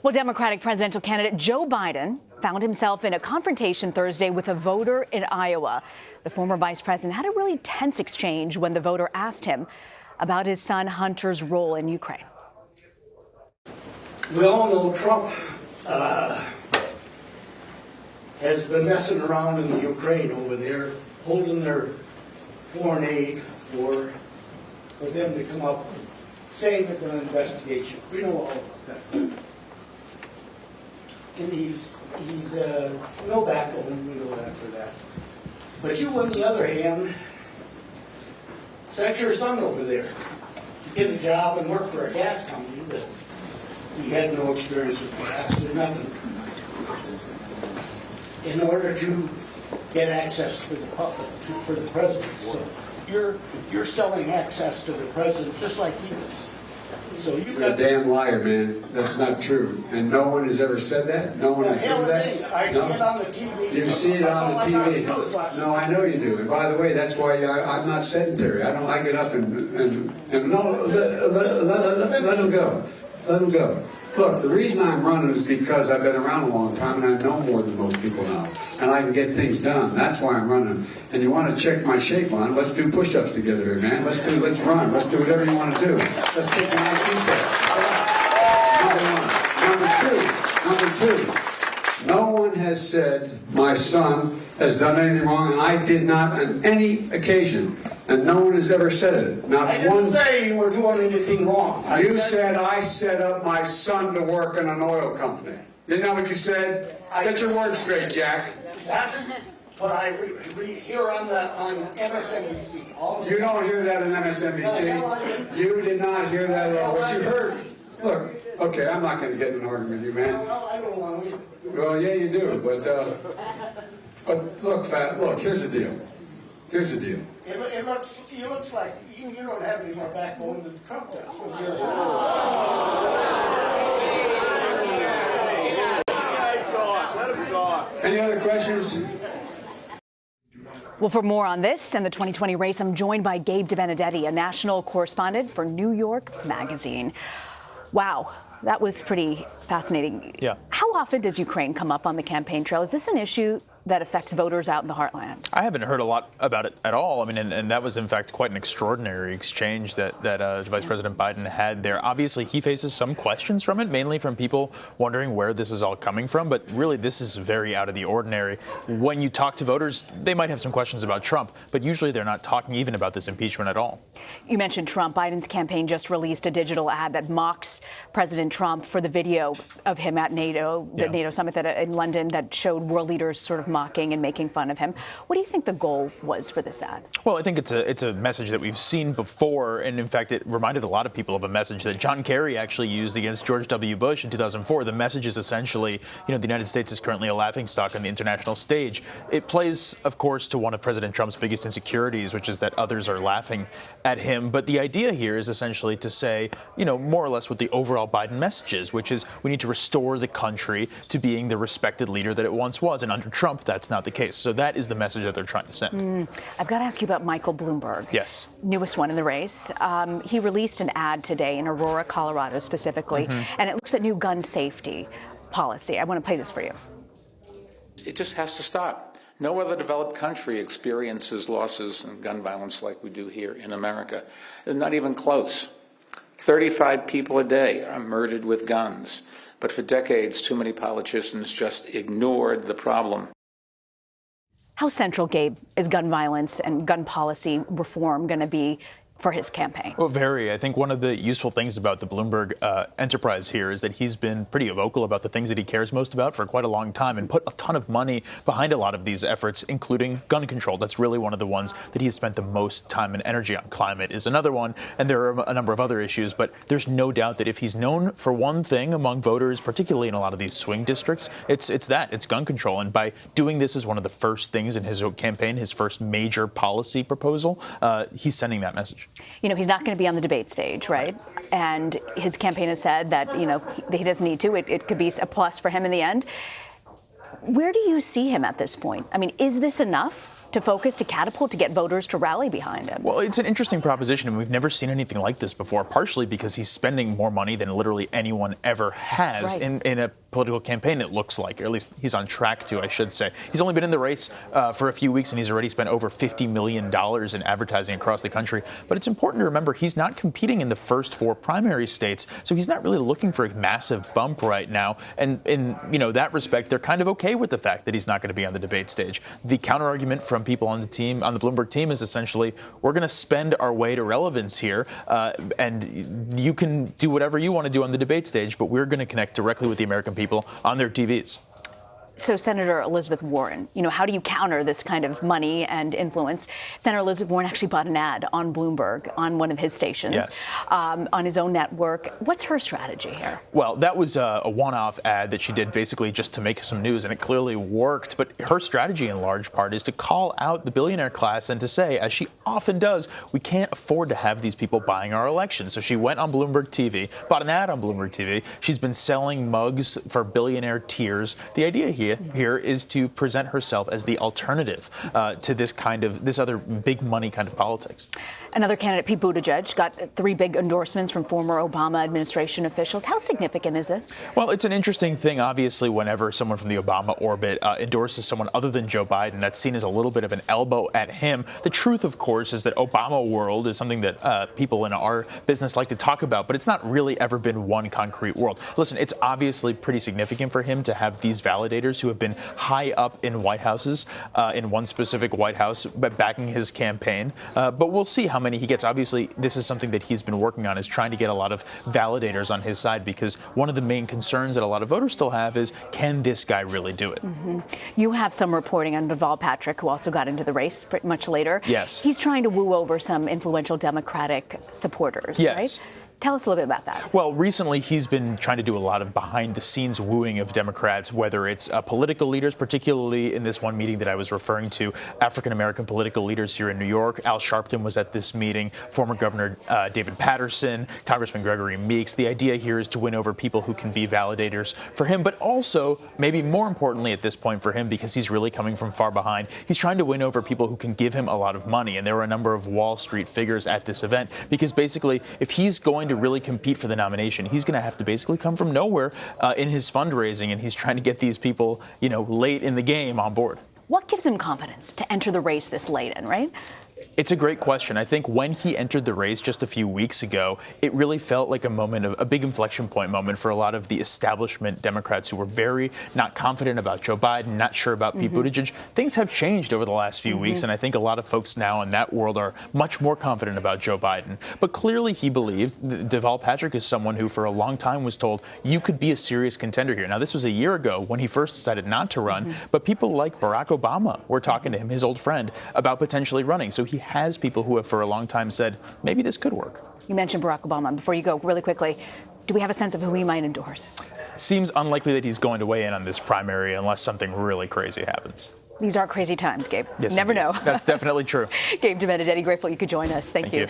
Well, Democratic presidential candidate Joe Biden found himself in a confrontation Thursday with a voter in Iowa. The former vice president had a really tense exchange when the voter asked him about his son Hunter's role in Ukraine. We all know Trump has been messing around in the Ukraine over there, holding their foreign aid for them to come up saying they're going to investigate you. We know all about that. And he's no backbone, we know that for that. But you, on the other hand, sent your son over there to get a job and work for a gas company, but he had no experience with gas or nothing, in order to get access to the public, for the president. So you're selling access to the president just like he is. So You're a damn liar, man. That's not true. And no one has ever said that? No one has heard that? I see it on the TV. You see it on the TV. No, I know you do. And by the way, that's why I'm not sedentary. I get up and no, let him go. Let him go. Look, the reason I'm running is because I've been around a long time and I know more than most people know. And I can get things done. That's why I'm running. And you want to check my shape on, let's do push-ups together here, man. Let's run. Let's do whatever you want to do. Let's take an IQ test. Number two, no one has said my son has done anything wrong, and I did not on any occasion. And no one has ever said it. Not I didn't say you were doing anything wrong. You said I set up my son to work in an oil company. Isn't that what you said? Get your words straight, Jack. That's what I hear on MSNBC. You don't hear that on MSNBC. You did not hear that at all. What you heard. Look, okay, I'm not going to get in an argument with you, man. No, I don't want to. Well, yeah, you do. But look, here's the deal. Here's the deal. It looks like you don't have any more backbone than Trump does. Any other questions? Well, for more on this and the 2020 race, I'm joined by Gabe Debenedetti, a national correspondent for New York Magazine. Wow, that was pretty fascinating. Yeah. How often does Ukraine come up on the campaign trail? Is this an issue that affects voters out in the heartland? I haven't heard a lot about it at all. I mean, and that was, in fact, quite an extraordinary exchange that Vice President Biden had there. Obviously, he faces some questions from it, mainly from people wondering where this is all coming from. But really, this is very out of the ordinary. When you talk to voters, they might have some questions about Trump, but usually they're not talking even about this impeachment at all. You mentioned Trump. Biden's campaign just released a digital ad that mocks President Trump for the video of him at NATO, the NATO summit in London that showed world leaders sort of mocking and making fun of him. What do you think the goal was for this ad? Well, I think it's a message that we've seen before, and in fact, it reminded a lot of people of a message that John Kerry actually used against George W. Bush in 2004. The message is essentially, the United States is currently a laughingstock on the international stage. It plays, of course, to one of President Trump's biggest insecurities, which is that others are laughing at him. But the idea here is essentially to say, more or less what the overall Biden message is, which is we need to restore the country to being the respected leader that it once was. And under Trump, that's not the case. So that is the message that they're trying to send. I've got to ask you about Michael Bloomberg. Yes. Newest one in the race. He released an ad today in Aurora, Colorado specifically, and it looks at new gun safety policy. I want to play this for you. It just has to stop. No other developed country experiences losses in gun violence like we do here in America. Not even close. 35 people a day are murdered with guns. But for decades, too many politicians just ignored the problem. How central, Gabe, is gun violence and gun policy reform going to be for his campaign? Well, very. I think one of the useful things about the Bloomberg enterprise here is that he's been pretty vocal about the things that he cares most about for quite a long time and put a ton of money behind a lot of these efforts, including gun control. That's really one of the ones that he's spent the most time and energy on. Climate is another one, and there are a number of other issues, but there's no doubt that if he's known for one thing among voters, particularly in a lot of these swing districts, it's gun control. And by doing this as one of the first things in his campaign, his first major policy proposal, he's sending that message. He's not going to be on the debate stage, right? And his campaign has said that, he doesn't need to. It could be a plus for him in the end. Where do you see him at this point? I mean, is this enough? to focus, to catapult, to get voters to rally behind him? Well, it's an interesting proposition, and we've never seen anything like this before, partially because he's spending more money than literally anyone ever has in a political campaign, it looks like, or at least he's on track to, I should say. He's only been in the race for a few weeks, and he's already spent over $50 million in advertising across the country. But it's important to remember he's not competing in the first 4 primary states, so he's not really looking for a massive bump right now. And in that respect, they're kind of okay with the fact that he's not going to be on the debate stage. The counter-argument from people on the team, on the Bloomberg team, is essentially, we're going to spend our way to relevance here, and you can do whatever you want to do on the debate stage, but we're going to connect directly with the American people on their TVs. So Senator Elizabeth Warren, how do you counter this kind of money and influence? Senator Elizabeth Warren actually bought an ad on Bloomberg on one of his stations, on his own network. What's her strategy here? Well, that was a one-off ad that she did basically just to make some news, and it clearly worked. But her strategy in large part is to call out the billionaire class and to say, as she often does, we can't afford to have these people buying our elections. So she went on Bloomberg TV, bought an ad on Bloomberg TV. She's been selling mugs for billionaire tiers. The idea here is to present herself as the alternative to this other big money kind of politics. Another candidate, Pete Buttigieg, got 3 big endorsements from former Obama administration officials. How significant is this? Well, it's an interesting thing, obviously, whenever someone from the Obama orbit endorses someone other than Joe Biden. That's seen as a little bit of an elbow at him. The truth, of course, is that Obama world is something that people in our business like to talk about, but it's not really ever been one concrete world. Listen, it's obviously pretty significant for him to have these validators who have been high up in White Houses, in one specific White House, backing his campaign. But we'll see how many he gets. Obviously, this is something that he's been working on, is trying to get a lot of validators on his side, because one of the main concerns that a lot of voters still have is, can this guy really do it? Mm-hmm. You have some reporting on Deval Patrick, who also got into the race pretty much later. Yes. He's trying to woo over some influential Democratic supporters, yes. right? Tell us a little bit about that. Well, recently he's been trying to do a lot of behind-the-scenes wooing of Democrats, whether it's political leaders, particularly in this one meeting that I was referring to, African-American political leaders here in New York. Al Sharpton was at this meeting, former Governor David Patterson, Congressman Gregory Meeks. The idea here is to win over people who can be validators for him, but also, maybe more importantly at this point for him, because he's really coming from far behind, he's trying to win over people who can give him a lot of money. And there were a number of Wall Street figures at this event, because basically, if he's going to really compete for the nomination, he's going to have to basically come from nowhere in his fundraising, and he's trying to get these people, late in the game on board. What gives him confidence to enter the race this late in, right? It's a great question. I think when he entered the race just a few weeks ago, it really felt like a big inflection point moment for a lot of the establishment Democrats who were very not confident about Joe Biden, not sure about Pete Buttigieg. Things have changed over the last few weeks, and I think a lot of folks now in that world are much more confident about Joe Biden. But clearly he believed Deval Patrick is someone who for a long time was told, you could be a serious contender here. Now, this was a year ago when he first decided not to run, but people like Barack Obama were talking to him, his old friend, about potentially running. So he has people who have for a long time said, maybe this could work. You mentioned Barack Obama. Before you go, really quickly, do we have a sense of who he might endorse? It seems unlikely that he's going to weigh in on this primary unless something really crazy happens. These are crazy times, Gabe. Yes, Never indeed. know. That's definitely true. Gabe Debenedetti, grateful you could join us. Thank you.